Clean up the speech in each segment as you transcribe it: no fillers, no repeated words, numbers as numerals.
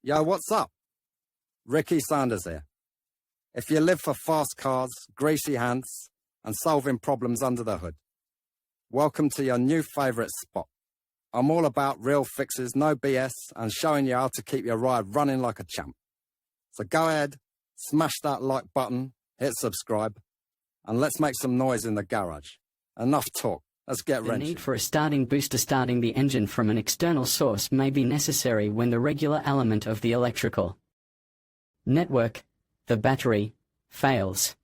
Yo, what's up? Ricky Sanders here. If you live for fast cars, greasy hands, and solving problems under the hood, welcome to your new favourite spot. I'm all about real fixes, no BS, and showing you how to keep your ride running like a champ. So go ahead, smash that like button, hit subscribe, and let's make some noise in the garage. Enough talk. Let's get wrenching. The need for a starting booster starting the engine from an external source may be necessary when the regular element of the electrical network, the battery, fails.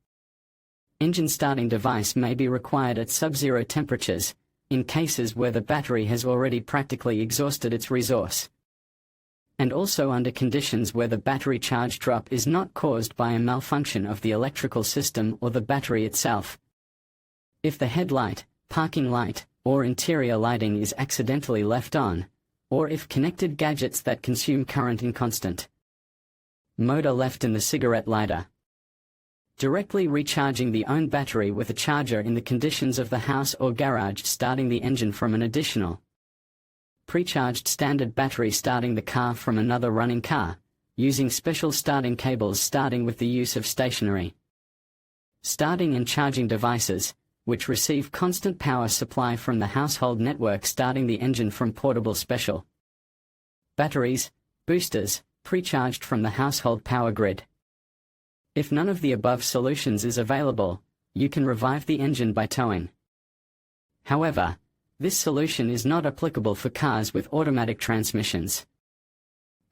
Engine starting device may be required at sub-zero temperatures, in cases where the battery has already practically exhausted its resource. And also under conditions where the battery charge drop is not caused by a malfunction of the electrical system or the battery itself. If the headlight, parking light, or interior lighting is accidentally left on, or if connected gadgets that consume current in constant mode are left in the cigarette lighter. Directly recharging the own battery with a charger in the conditions of the house or garage, starting the engine from an additional pre-charged standard battery, starting the car from another running car, using special starting cables, starting with the use of stationary starting and charging devices, which receive constant power supply from the household network, starting the engine from portable special batteries, boosters, pre-charged from the household power grid. If none of the above solutions is available, you can revive the engine by towing. However, this solution is not applicable for cars with automatic transmissions.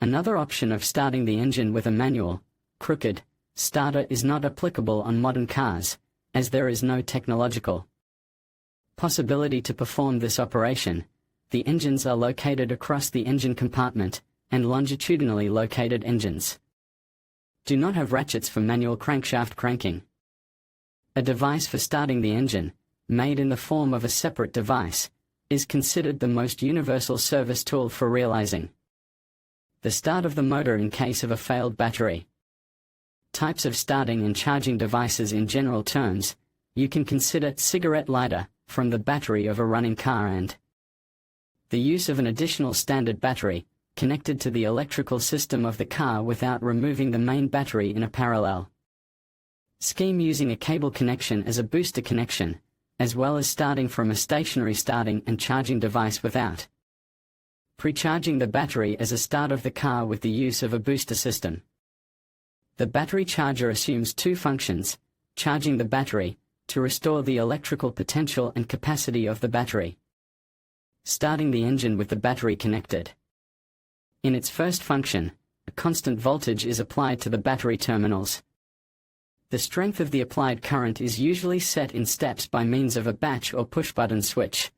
Another option of starting the engine with a manual, crooked, starter is not applicable on modern cars, as there is no technological possibility to perform this operation. The engines are located across the engine compartment, and longitudinally located engines do not have ratchets for manual crankshaft cranking. A device for starting the engine, made in the form of a separate device, is considered the most universal service tool for realizing the start of the motor in case of a failed battery. Types of starting and charging devices in general terms, you can consider cigarette lighter, from the battery of a running car, and the use of an additional standard battery, connected to the electrical system of the car without removing the main battery in a parallel scheme, using a cable connection as a booster connection, as well as starting from a stationary starting and charging device without pre-charging the battery as a start of the car with the use of a booster system. The battery charger assumes two functions: charging the battery, to restore the electrical potential and capacity of the battery, starting the engine with the battery connected. In its first function, a constant voltage is applied to the battery terminals. The strength of the applied current is usually set in steps by means of a batch or push-button switch.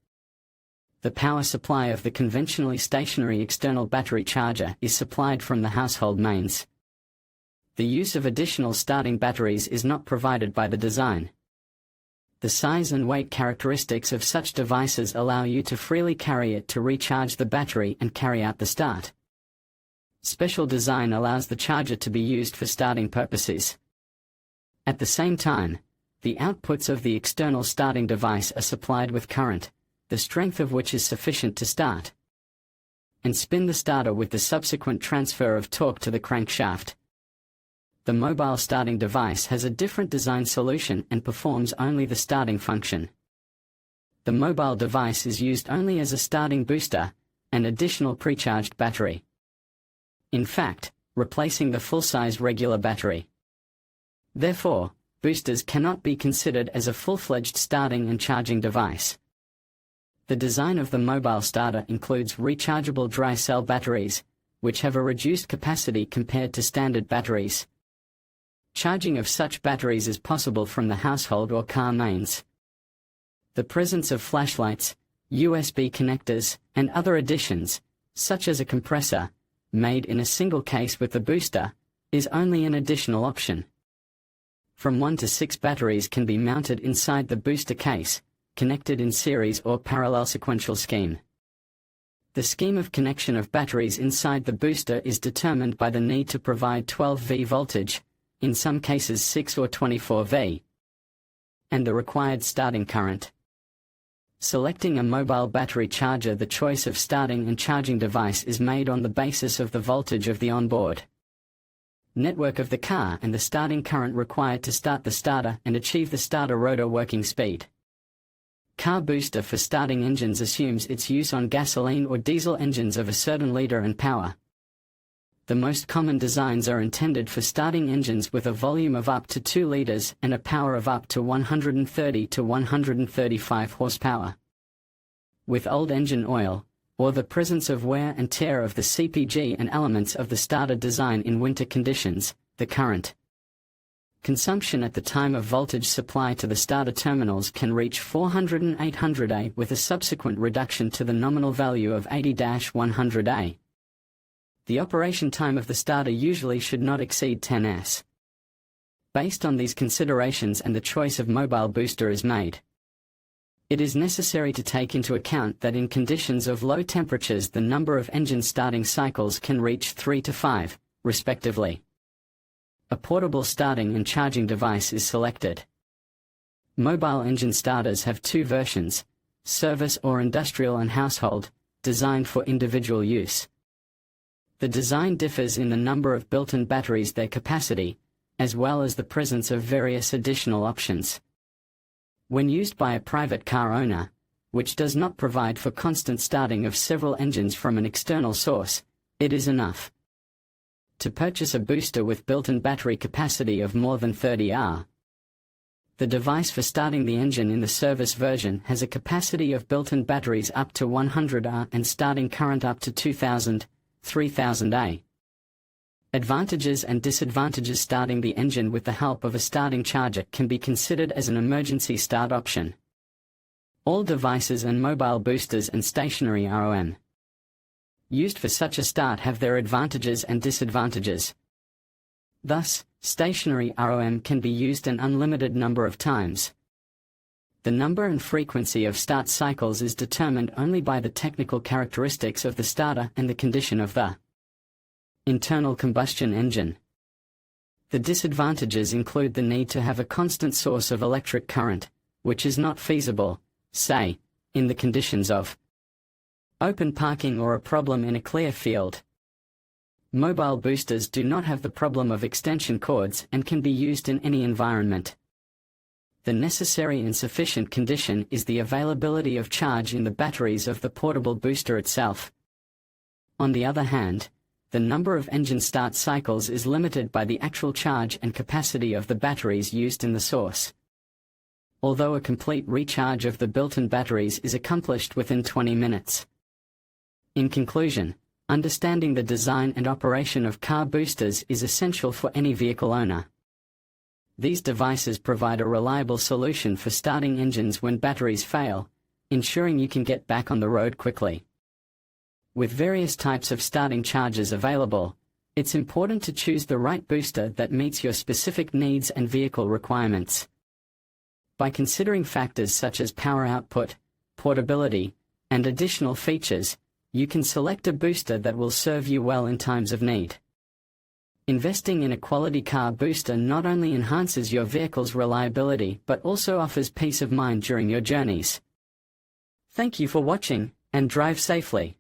The power supply of the conventionally stationary external battery charger is supplied from the household mains. The use of additional starting batteries is not provided by the design. The size and weight characteristics of such devices allow you to freely carry it to recharge the battery and carry out the start. Special design allows the charger to be used for starting purposes. At the same time, the outputs of the external starting device are supplied with current, the strength of which is sufficient to start and spin the starter with the subsequent transfer of torque to the crankshaft. The mobile starting device has a different design solution and performs only the starting function. The mobile device is used only as a starting booster, an additional pre-charged battery. In fact, replacing the full-size regular battery. Therefore, boosters cannot be considered as a full-fledged starting and charging device. The design of the mobile starter includes rechargeable dry cell batteries, which have a reduced capacity compared to standard batteries. Charging of such batteries is possible from the household or car mains. The presence of flashlights, USB connectors, and other additions, such as a compressor, made in a single case with the booster, is only an additional option. From 1 to 6 batteries can be mounted inside the booster case, connected in series or parallel sequential scheme. The scheme of connection of batteries inside the booster is determined by the need to provide 12 V voltage, in some cases 6 or 24 V, and the required starting current. Selecting a mobile battery charger. The choice of starting and charging device is made on the basis of the voltage of the onboard network of the car and the starting current required to start the starter and achieve the starter rotor working speed. Car booster for starting engines assumes its use on gasoline or diesel engines of a certain liter and power. The most common designs are intended for starting engines with a volume of up to 2 liters and a power of up to 130 to 135 horsepower. With old engine oil, or the presence of wear and tear of the CPG and elements of the starter design in winter conditions, the current consumption at the time of voltage supply to the starter terminals can reach 400 and 800 A with a subsequent reduction to the nominal value of 80-100 A. The operation time of the starter usually should not exceed 10 s. Based on these considerations and the choice of mobile booster is made, it is necessary to take into account that in conditions of low temperatures the number of engine starting cycles can reach 3 to 5, respectively. A portable starting and charging device is selected. Mobile engine starters have two versions, service or industrial and household, designed for individual use. The design differs in the number of built-in batteries, their capacity, as well as the presence of various additional options. When used by a private car owner, which does not provide for constant starting of several engines from an external source, it is enough to purchase a booster with built-in battery capacity of more than 30 Ah. The device for starting the engine in the service version has a capacity of built-in batteries up to 100 Ah and starting current up to 2000, 3000 A. Advantages and disadvantages. Starting the engine with the help of a starting charger can be considered as an emergency start option. All devices and mobile boosters and stationary ROM used for such a start have their advantages and disadvantages. Thus, stationary ROM can be used an unlimited number of times. The number and frequency of start cycles is determined only by the technical characteristics of the starter and the condition of the internal combustion engine. The disadvantages include the need to have a constant source of electric current, which is not feasible, say, in the conditions of open parking or a problem in a clear field. Mobile boosters do not have the problem of extension cords and can be used in any environment. The necessary and sufficient condition is the availability of charge in the batteries of the portable booster itself. On the other hand, the number of engine start cycles is limited by the actual charge and capacity of the batteries used in the source. Although a complete recharge of the built-in batteries is accomplished within 20 minutes. In conclusion, understanding the design and operation of car boosters is essential for any vehicle owner. These devices provide a reliable solution for starting engines when batteries fail, ensuring you can get back on the road quickly. With various types of starting chargers available, it's important to choose the right booster that meets your specific needs and vehicle requirements. By considering factors such as power output, portability, and additional features, you can select a booster that will serve you well in times of need. Investing in a quality car booster not only enhances your vehicle's reliability but also offers peace of mind during your journeys. Thank you for watching, and drive safely.